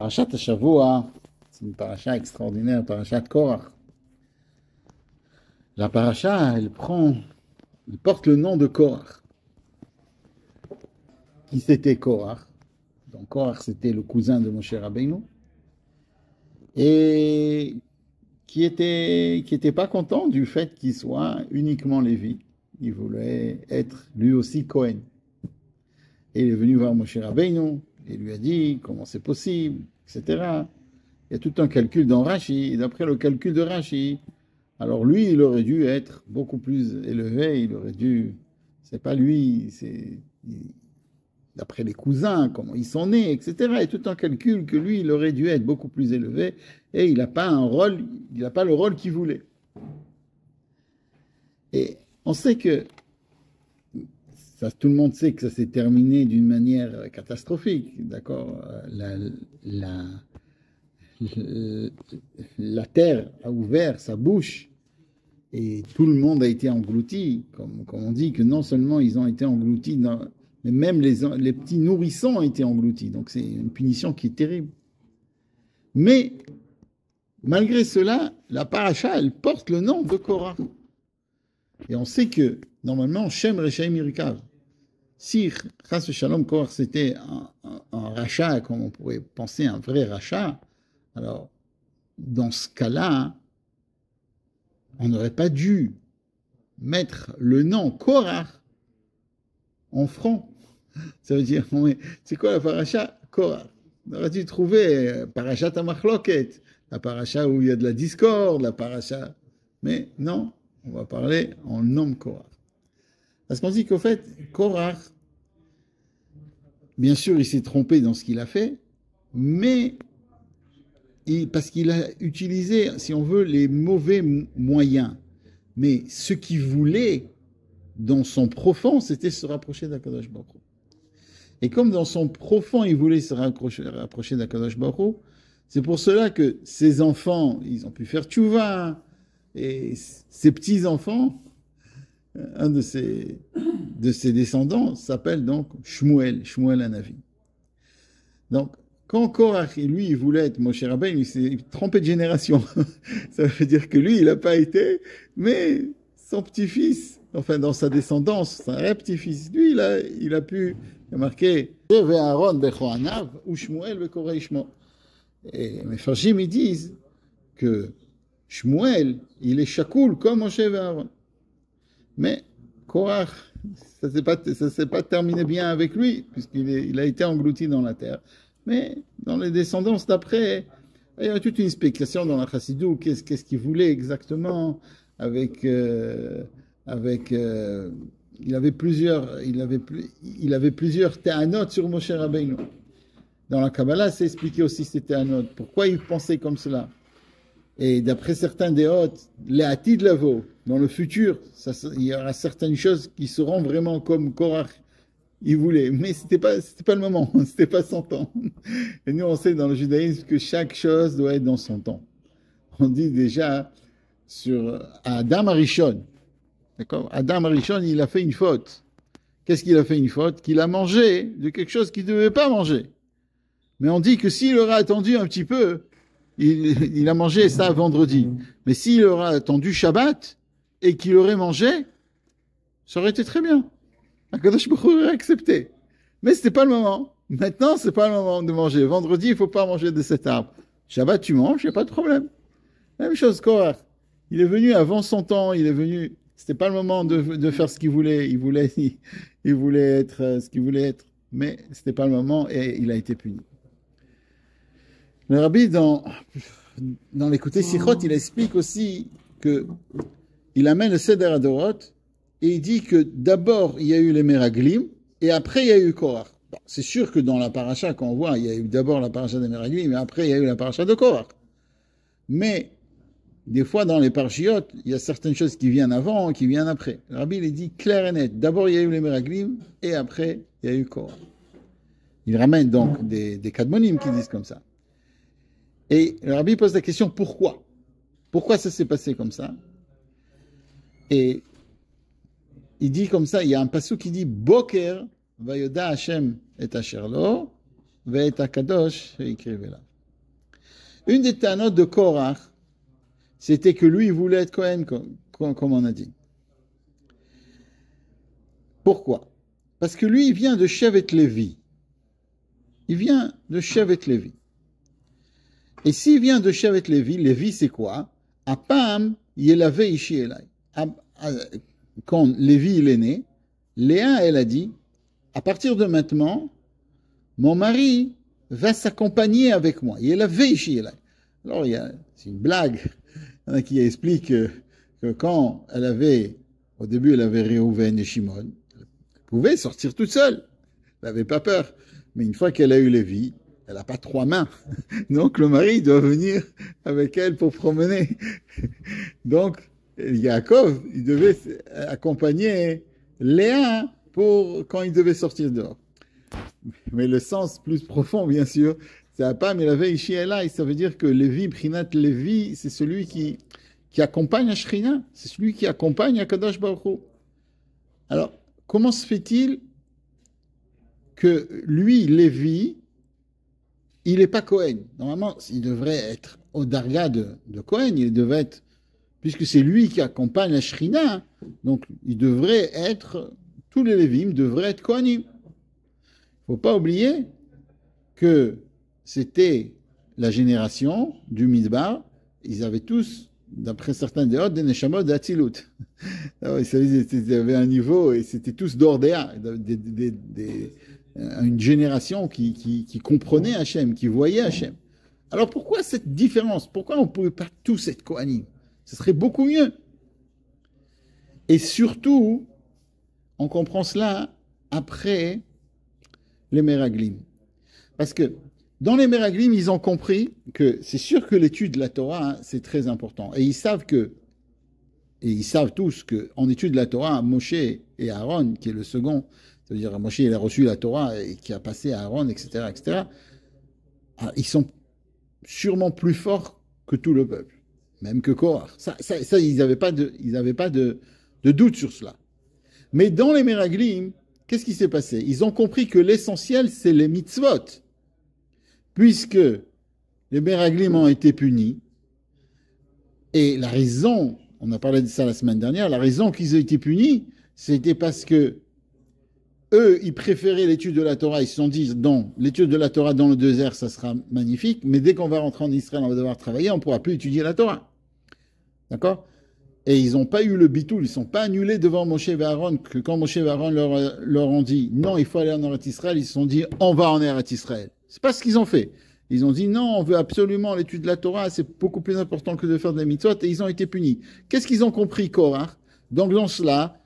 Parashat Hashavua, c'est une paracha extraordinaire, parashat Korach. La paracha, elle porte le nom de Korach. Qui c'était Korach? Donc Korach, c'était le cousin de Moshe Rabbeinu. Et qui était pas content du fait qu'il soit uniquement Lévi. Il voulait être lui aussi Cohen. Et il est venu voir Moshe Rabbeinu et lui a dit comment c'est possible, etc. Il y a tout un calcul dans Rashi. D'après le calcul de Rashi, alors lui, il aurait dû être beaucoup plus élevé. Il aurait dû, c'est pas lui, c'est d'après les cousins, comment ils sont nés, etc. Il y a tout un calcul que lui, il aurait dû être beaucoup plus élevé et il n'a pas un rôle, il n'a pas le rôle qu'il voulait. Et on sait que ça, tout le monde sait que ça s'est terminé d'une manière catastrophique, d'accord? La terre a ouvert sa bouche et tout le monde a été englouti, comme on dit que non seulement ils ont été engloutis, mais même les petits nourrissons ont été engloutis. Donc c'est une punition qui est terrible. Mais malgré cela, la paracha, elle porte le nom de Korach. Et on sait que normalement, Shem Rechaim Yirkav. Si Chas Shalom Korach c'était un rachat, comme on pourrait penser un vrai rachat, alors dans ce cas-là, on n'aurait pas dû mettre le nom Korach en franc. Ça veut dire, c'est quoi la paracha? Korach. On aurait dû trouver parachat Amachloket, la paracha où il y a de la discorde, la paracha. Mais non, on va parler en nom Korach. Parce qu'on dit qu'au fait, Korach, bien sûr, il s'est trompé dans ce qu'il a fait, mais parce qu'il a utilisé, si on veut, les mauvais moyens. Mais ce qu'il voulait, dans son profond, c'était se rapprocher d'Akadosh Baruch Hu. Et comme dans son profond, il voulait se rapprocher d'Akadosh Baruch Hu, c'est pour cela que ses enfants, ils ont pu faire tchouva, et ses petits-enfants, un de ses descendants s'appelle donc Shmuel Hanavi. Donc, quand Korach, lui, il voulait être Moshe Rabbeinu, il s'est trompé de génération. Ça veut dire que lui, il n'a pas été, mais son petit-fils, enfin dans sa descendance, son petit-fils, lui, il a pu, il a marqué Aaron bechoanav ou Shmuel bekorei shmo. Et mes farshim, ils disent que Shmuel, il est chakoul comme Moshe et Aaron. Mais Korach, ça ne s'est pas terminé bien avec lui, puisqu'il a été englouti dans la terre. Mais dans les descendances d'après, il y a toute une spéculation dans la Chassidou, qu'est-ce qu'il voulait exactement avec il avait plusieurs théanotes sur Moshe Rabbeinu. Dans la Kabbalah, c'est expliqué aussi ces théanotes. Pourquoi il pensait comme cela? Et d'après certains déotes, les Atid Lavo, dans le futur, il y aura certaines choses qui seront vraiment comme Korach il voulait, mais c'était pas le moment, c'était pas son temps. Et nous, on sait dans le judaïsme que chaque chose doit être dans son temps. On dit déjà sur Adam Arishon, d'accord? Adam Arishon, il a fait une faute. Qu'est-ce qu'il a fait une faute? Qu'il a mangé de quelque chose qu'il ne devait pas manger. Mais on dit que s'il aurait attendu un petit peu, il a mangé ça vendredi. Mais s'il aurait attendu Shabbat et qu'il aurait mangé, ça aurait été très bien. Akadosh Baruch Hu aurait accepté. Mais c'était pas le moment. Maintenant, c'est pas le moment de manger. Vendredi, il faut pas manger de cet arbre. Shabbat, tu manges, il n'y a pas de problème. Même chose, Korach. Il est venu avant son temps, c'était pas le moment de faire ce qu'il voulait. Il voulait être ce qu'il voulait être. Mais c'était pas le moment et il a été puni. Le Rabbi, dans l'écouté Sichot, il explique aussi que il amène le Seder Adorot et il dit que d'abord il y a eu les Meraglim et après il y a eu Korach. Bon, c'est sûr que dans la paracha, quand on voit, il y a eu d'abord la paracha des Meraglim, mais après il y a eu la paracha de Korach. Mais des fois dans les parachiotes, il y a certaines choses qui viennent avant, qui viennent après. Le Rabbi il dit clair et net. D'abord il y a eu les Meraglim et après il y a eu Korach. Il ramène donc des Kadmonim qui disent comme ça. Et le Rabbi pose la question pourquoi? Pourquoi ça s'est passé comme ça? Et il dit comme ça, il y a un passage qui dit Boker vayoda Hashem et asher lo ve'et hakadosh ve'ikriv elav. Une des tanotes de Korach, c'était que lui, il voulait être Kohen, comme on a dit. Pourquoi? Parce que lui, il vient de Shevet Lévi. Il vient de Shevet Lévi. Et s'il vient de Shevet Lévi, Lévi c'est quoi? Apam Yelave Ishi Elai. Quand Lévi il est né, Léa elle a dit, à partir de maintenant, mon mari va s'accompagner avec moi. Yelave Ishi Elai. Alors c'est une blague. Il y en a qui expliquent que quand elle avait, au début elle avait Réhouven et Shimon, elle pouvait sortir toute seule. Elle n'avait pas peur. Mais une fois qu'elle a eu Lévi, elle n'a pas 3 mains. Donc le mari doit venir avec elle pour promener. Donc Yaakov, il devait accompagner Léa pour quand il devait sortir dehors. Mais le sens plus profond, bien sûr, c'est Apam il avait Ishi Elai. Ça veut dire que Lévi, Prinat Lévi, c'est celui qui accompagne la Shrina. C'est celui qui accompagne Akadosh Baruch Hu. Alors, comment se fait-il que lui, Lévi, il n'est pas Cohen? Normalement, il devrait être au darga de Cohen, il devait être, puisque c'est lui qui accompagne la Shrina, donc il devrait être, tous les Lévim devraient être Kohanim. Il ne faut pas oublier que c'était la génération du Midbar, ils avaient tous, d'après certains déots, des Neshamot d'Atzilut. Ils avaient un niveau, et c'était tous d'Ordéa, une génération qui comprenait Hachem, qui voyait Hachem. Alors pourquoi cette différence? Pourquoi on ne pouvait pas tous être Kohanim? Ce serait beaucoup mieux. Et surtout, on comprend cela après les Meraglim. Parce que dans les Meraglim, ils ont compris que c'est sûr que l'étude de la Torah, c'est très important. Et ils savent tous qu'en étude de la Torah, Moshe et Aaron, qui est le second, c'est-à-dire Moshe, il a reçu la Torah et qui a passé à Aaron, etc., etc., ils sont sûrement plus forts que tout le peuple, même que Korach. Ça ils n'avaient pas de doute sur cela. Mais dans les Meraglim, qu'est-ce qui s'est passé? Ils ont compris que l'essentiel, c'est les mitzvot. Puisque les Meraglim ont été punis, et la raison, on a parlé de ça la semaine dernière, la raison qu'ils ont été punis, c'était parce que eux, ils préféraient l'étude de la Torah. Ils se sont dit, non, l'étude de la Torah dans le désert, ça sera magnifique, mais dès qu'on va rentrer en Israël, on va devoir travailler, on ne pourra plus étudier la Torah. D'accord? Et ils n'ont pas eu le bitoul, ils ne sont pas annulés devant Moshe et Aaron, que quand Moshe et Aaron leur ont dit, non, il faut aller en Eretz Israël, ils se sont dit, on va en Eretz Israël. C'est pas ce qu'ils ont fait. Ils ont dit, non, on veut absolument l'étude de la Torah, c'est beaucoup plus important que de faire des mitzvot, et ils ont été punis. Qu'est-ce qu'ils ont compris, Korach? Donc dans cela,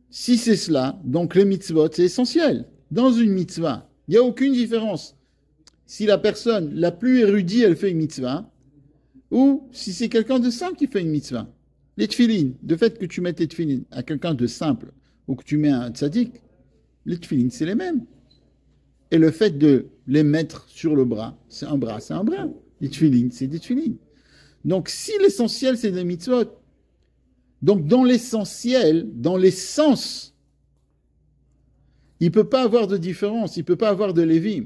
si c'est cela, donc les mitzvot, c'est essentiel. Dans une mitzvah, il n'y a aucune différence. Si la personne la plus érudite, elle fait une mitzvah, ou si c'est quelqu'un de simple qui fait une mitzvah. Les tefilines, le fait que tu mettes les tefilines à quelqu'un de simple, ou que tu mets un tzaddik, les tefilines, c'est les mêmes. Et le fait de les mettre sur le bras, c'est un bras, c'est un bras. Les tefilines, c'est des tefilines. Donc si l'essentiel, c'est des mitzvot, donc dans l'essentiel, dans l'essence, il ne peut pas avoir de différence, il ne peut pas avoir de lévim.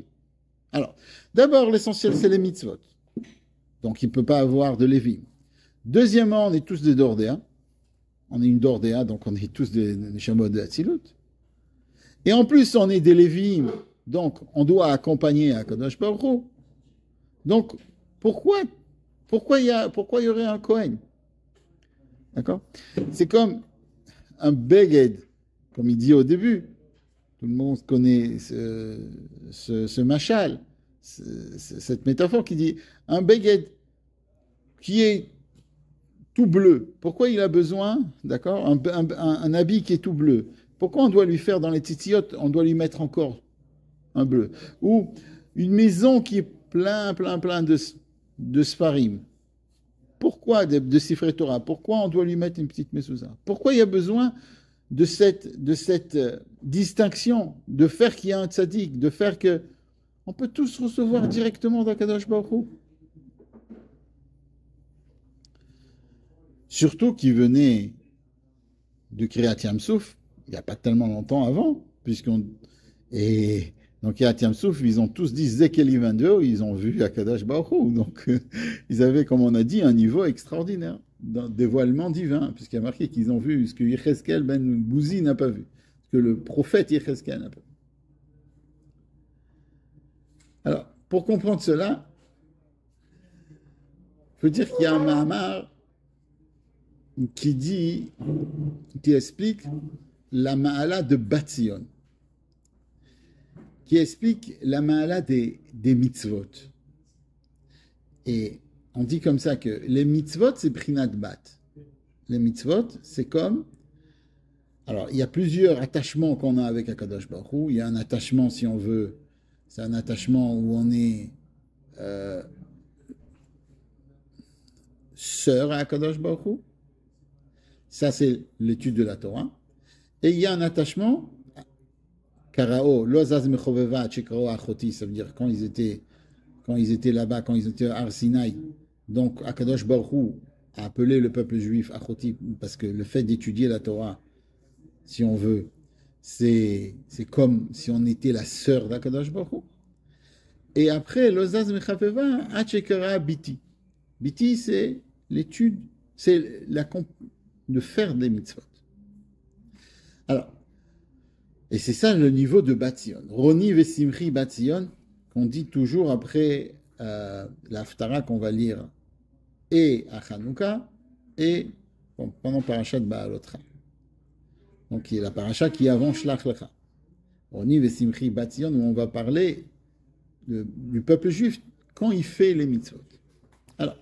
Alors, d'abord, l'essentiel, c'est les mitzvot. Donc il ne peut pas avoir de lévim. Deuxièmement, on est tous des Dordéa. On est une Dordéa, donc on est tous des chameaux de Hatzilut. Et en plus, on est des lévim, donc on doit accompagner Akadosh Baruch Hu. Donc, pourquoi il y aurait un Kohen? D'accord? C'est comme un beged, comme il dit au début. Tout le monde connaît ce machal, cette métaphore qui dit un beged qui est tout bleu. Pourquoi il a besoin, d'accord, un habit qui est tout bleu? Pourquoi on doit lui faire dans les titiotes, on doit lui mettre encore un bleu? Ou une maison qui est plein de sfarim. Pourquoi de Sifrei Torah? Pourquoi on doit lui mettre une petite mezouza? Pourquoi il y a besoin de cette distinction, de faire qu'il y a un tzaddik, de faire que on peut tous recevoir directement d'Akadosh Baruch Hu? Surtout qu'il venait de Kiryat Yam Souf, il n'y a pas tellement longtemps avant, et Donc, Yat Yam Souf, ils ont tous dit Zekeli 22, ils ont vu Akadosh Baruch Hu. Donc, ils avaient, comme on a dit, un niveau extraordinaire, d'un dévoilement divin, puisqu'il y a marqué qu'ils ont vu ce que Yecheskel ben Bouzi n'a pas vu, ce que le prophète Yecheskel n'a pas vu. Alors, pour comprendre cela, il faut dire qu'il y a un Mahamar qui explique la Ma'ala de Batzion, qui explique la Ma'ala des mitzvot. Et on dit comme ça que les mitzvot, c'est Prinat Bat. Les mitzvot, c'est comme... Alors, il y a plusieurs attachements qu'on a avec Akadosh Baruch Hu. Il y a un attachement, si on veut, c'est un attachement où on est sœur à Akadosh Baruch Hu. Ça, c'est l'étude de la Torah. Et il y a un attachement, Karao, Lozaz Mechoveva, Chekrao Achoti, ça veut dire quand ils étaient là-bas, quand ils étaient à Har Sinaï, donc Akadosh Baruch Hu a appelé le peuple juif Achoti, parce que le fait d'étudier la Torah, si on veut, c'est comme si on était la sœur d'Akadosh Baruch Hu. Et après, Lozaz Mechoveva, Achekara Biti. Biti, c'est l'étude, c'est de faire des mitzvot. Alors, et c'est ça le niveau de Batzion. Roni Vesimri Batzion, qu'on dit toujours après l'Haftara qu'on va lire et à Hanouka et pendant Parashat Ba'alotra. Donc, il y a la Parashat qui est avant Shlach Lecha. Roni Vesimri Batzion, où on va parler du peuple juif quand il fait les mitzvot. Alors,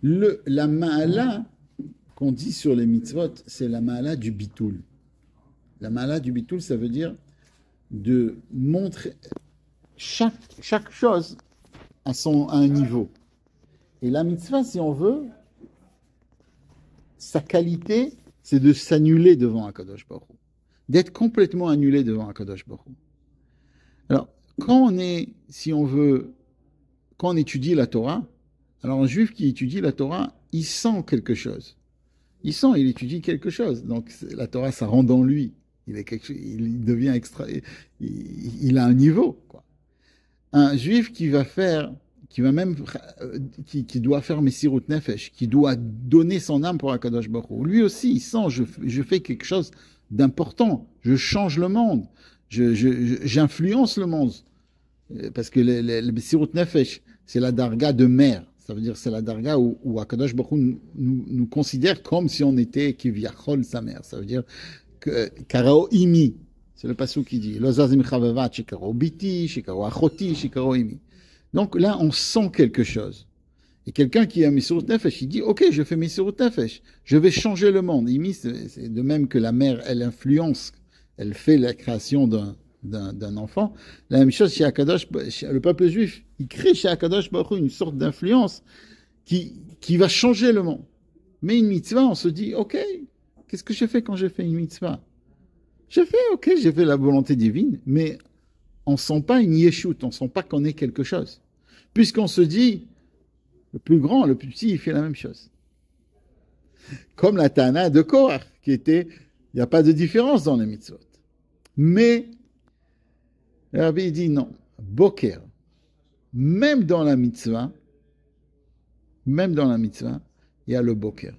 la Ma'ala qu'on dit sur les mitzvot, c'est la Ma'ala du Bitoul. La Ma'ala du Bitoul, ça veut dire de montrer chaque chose à un niveau. Et la mitzvah, si on veut, sa qualité, c'est de s'annuler devant Akadosh Baruch Hu, d'être complètement annulé devant Akadosh Baruch Hu. Alors, quand on étudie la Torah, alors un juif qui étudie la Torah, il sent quelque chose. Il étudie quelque chose. Donc la Torah, ça rentre dans lui. Il devient extra. Il a un niveau, quoi. Un juif qui doit faire Messirut Nefesh, qui doit donner son âme pour Akadosh Baruch Hu, lui aussi, il sent, je fais quelque chose d'important. Je change le monde. J'influence le monde. Parce que le Messirut Nefesh, c'est la darga de mère. Ça veut dire c'est la darga où Akadosh Baruch Hu nous considère comme si on était Kivyachol sa mère. Ça veut dire que Karao Imi, c'est le passage qui dit Lozazim Chavevat, Shikaro Biti, Shikaro Achoti, Shikaro Imi. Donc là, on sent quelque chose. Et quelqu'un qui a Messirut Nefesh, il dit ok, je fais Messirut Nefesh, je vais changer le monde. Imi, c'est de même que la mère, elle influence, elle fait la création d'un enfant. La même chose chez Akadosh, le peuple juif, il crée chez Akadosh Baruch Hu une sorte d'influence qui va changer le monde. Mais une mitzvah, on se dit, ok, qu'est-ce que j'ai fait quand j'ai fait une mitzvah? J'ai fait la volonté divine, mais on ne sent pas une yeshut, on ne sent pas qu'on est quelque chose. Puisqu'on se dit, le plus grand, le plus petit, il fait la même chose. Comme la Tana de Korach, qui était, il n'y a pas de différence dans les mitzvot. Mais le Rabbi dit non, Boker, même dans la mitzvah, il y a le Boker.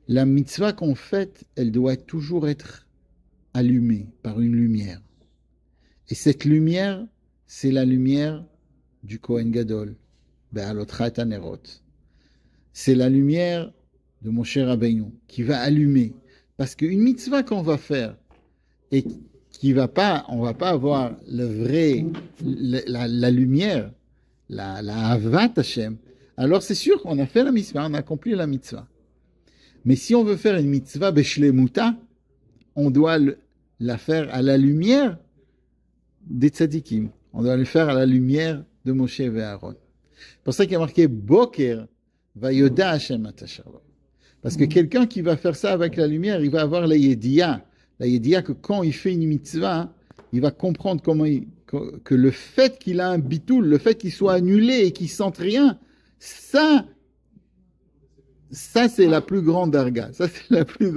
La mitzvah qu'on fait, elle doit toujours être allumée par une lumière. Et cette lumière, c'est la lumière du Kohen Gadol, Be'alotra et Anerot. C'est la lumière de Moshe Rabbeinu qui va allumer. Parce qu'une mitzvah qu'on va faire et on va pas avoir la lumière, la Havat Hashem, alors c'est sûr qu'on a fait la mitzvah, on a accompli la mitzvah. Mais si on veut faire une mitzvah b'shlemuta, on doit la faire à la lumière des tzadikim. On doit le faire à la lumière de Moshe et Aaron. C'est pour ça qu'il y a marqué Boker vayoda Hashem atasharlo. Parce que quelqu'un qui va faire ça avec la lumière, il va avoir la yediya. La yediya que quand il fait une mitzvah, il va comprendre que le fait qu'il a un bitoul, le fait qu'il soit annulé et qu'il ne sente rien, ça c'est la plus grande darga. Ça, c'est le plus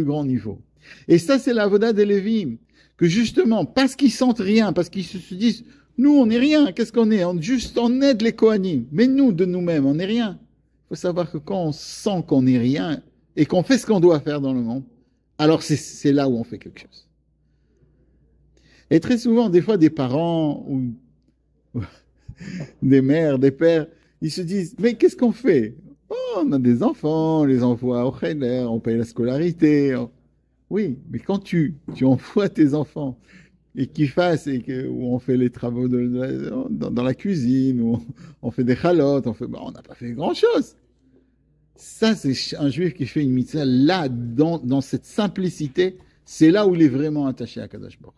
grand niveau. Et ça, c'est la voda des Lévim. que justement, parce qu'ils sentent rien, parce qu'ils se disent, nous, on n'est rien, qu'est-ce qu'on est? On aide les Kohanim, mais nous, de nous-mêmes, on n'est rien. Il faut savoir que quand on sent qu'on n'est rien et qu'on fait ce qu'on doit faire dans le monde, alors c'est là où on fait quelque chose. Et très souvent, des fois, des parents ou des mères, des pères, ils se disent, mais qu'est-ce qu'on fait? Oh, on a des enfants, on les envoie au Cheder, on paye la scolarité. Oui, mais quand tu envoies tes enfants et qu'ils fassent, où on fait les travaux dans la cuisine, où on fait des chalotes, on n'a pas fait grand-chose. Ça, c'est un juif qui fait une mitzvah. Là, dans cette simplicité, c'est là où il est vraiment attaché à Kadosh Baruch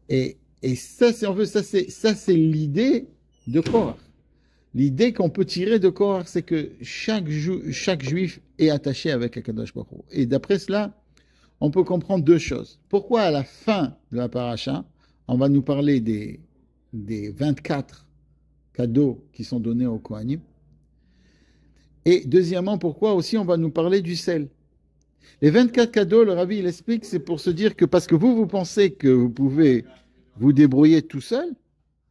Hu. Et ça, si on veut, ça c'est l'idée de Korach. L'idée qu'on peut tirer de Korach, c'est que chaque juif est attaché avec Kadosh Baruch Hu. Et d'après cela, on peut comprendre deux choses. Pourquoi à la fin de la paracha, on va nous parler des 24 cadeaux qui sont donnés aux Kohanim. Et deuxièmement, pourquoi aussi on va nous parler du sel. Les 24 cadeaux, le Rabbi il explique, c'est pour se dire que parce que vous pensez que vous pouvez vous débrouiller tout seul,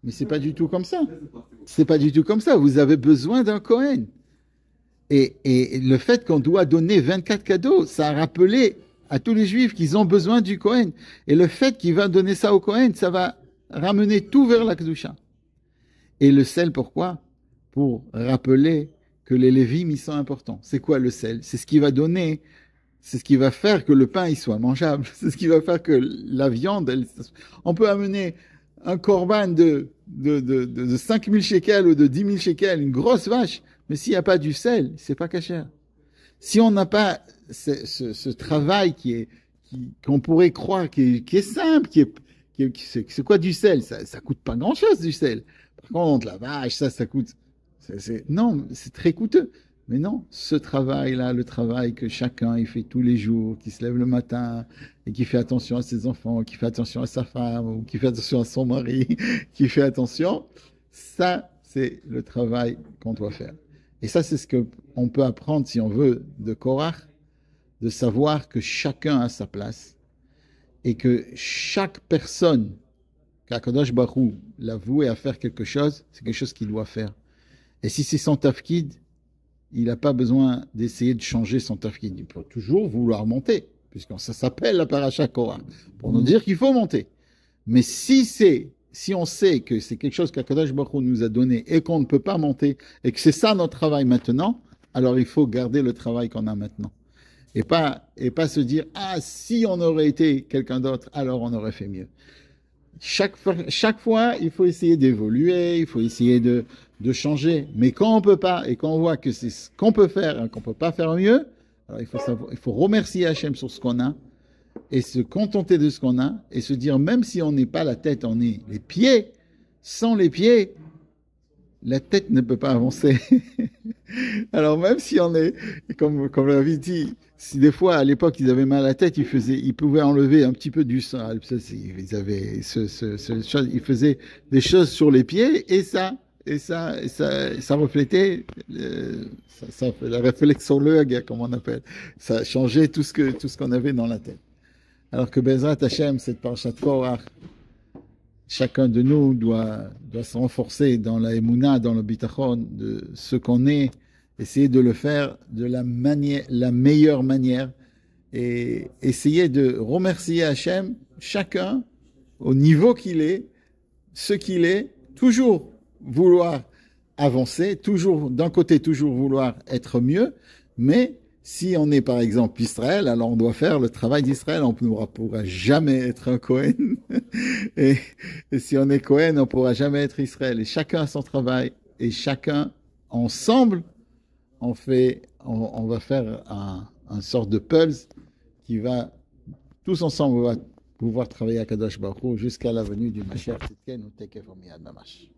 mais c'est pas du tout comme ça. C'est pas du tout comme ça. Vous avez besoin d'un Kohen. Et le fait qu'on doit donner 24 cadeaux, ça a rappelé à tous les Juifs qu'ils ont besoin du Kohen. Et le fait qu'il va donner ça au Kohen, ça va ramener tout vers la Kedusha. Et le sel, pourquoi? Pour rappeler que les Lévim, ils sont importants. C'est quoi le sel? C'est ce qui va donner, c'est ce qui va faire que le pain, il soit mangeable. C'est ce qui va faire que la viande, on peut amener un korban de 5000 shekels ou de 10 000 shekels, une grosse vache, mais s'il n'y a pas du sel, c'est pas cachère. Si on n'a pas ce travail qu'on pourrait croire qui est simple, c'est quoi du sel? Ça coûte pas grand chose du sel. Par contre, la vache, ça coûte. Non, c'est très coûteux. Mais non, ce travail-là, le travail que chacun il fait tous les jours, qui se lève le matin et qui fait attention à ses enfants, qui fait attention à sa femme, ou qui fait attention à son mari, qui fait attention, ça, c'est le travail qu'on doit faire. Et ça, c'est ce qu'on peut apprendre, si on veut, de Korach, de savoir que chacun a sa place et que chaque personne qu'Akadosh Baruch Hu l'a voué à faire quelque chose, c'est quelque chose qu'il doit faire. Et si c'est son tafkid, il n'a pas besoin d'essayer de changer son tafkid. Il peut toujours vouloir monter, puisque ça s'appelle la paracha Korach, pour nous dire qu'il faut monter. Mais si on sait que c'est quelque chose qu'Akadosh Baruch Hu nous a donné et qu'on ne peut pas monter, et que c'est ça notre travail maintenant, alors il faut garder le travail qu'on a maintenant. Et pas se dire, ah, si on aurait été quelqu'un d'autre, alors on aurait fait mieux. Chaque fois, il faut essayer d'évoluer, il faut essayer de changer. Mais quand on peut pas, et quand on voit que c'est ce qu'on peut faire et qu'on peut pas faire mieux, alors il faut remercier Hachem sur ce qu'on a, et se contenter de ce qu'on a, et se dire, même si on n'est pas la tête, on est les pieds. Sans les pieds, la tête ne peut pas avancer. Alors même si on est, comme l'avait dit, si des fois à l'époque ils avaient mal à la tête, ils pouvaient enlever un petit peu du sang. Ils avaient ils faisaient des choses sur les pieds et ça reflétait la réflexologie, comme on appelle. Ça changeait tout ce qu'on avait dans la tête. Alors que Bezrat Hashem, cette parashat Korach, chacun de nous doit se renforcer dans la émouna, dans le bitachon, de ce qu'on est, essayer de le faire de la meilleure manière et essayer de remercier Hachem, chacun au niveau qu'il est, ce qu'il est, toujours vouloir avancer, toujours d'un côté toujours vouloir être mieux, mais si on est par exemple Israël, alors on doit faire le travail d'Israël, on ne pourra jamais être un Kohen. et si on est Kohen, on ne pourra jamais être Israël. Et chacun a son travail, et chacun, ensemble, on va faire un sort de pulse qui va, tous ensemble, on va pouvoir travailler à Kadosh Baruch Hu jusqu'à la venue du Mashiach Tzidkenu Tekef Umiyad Mamash.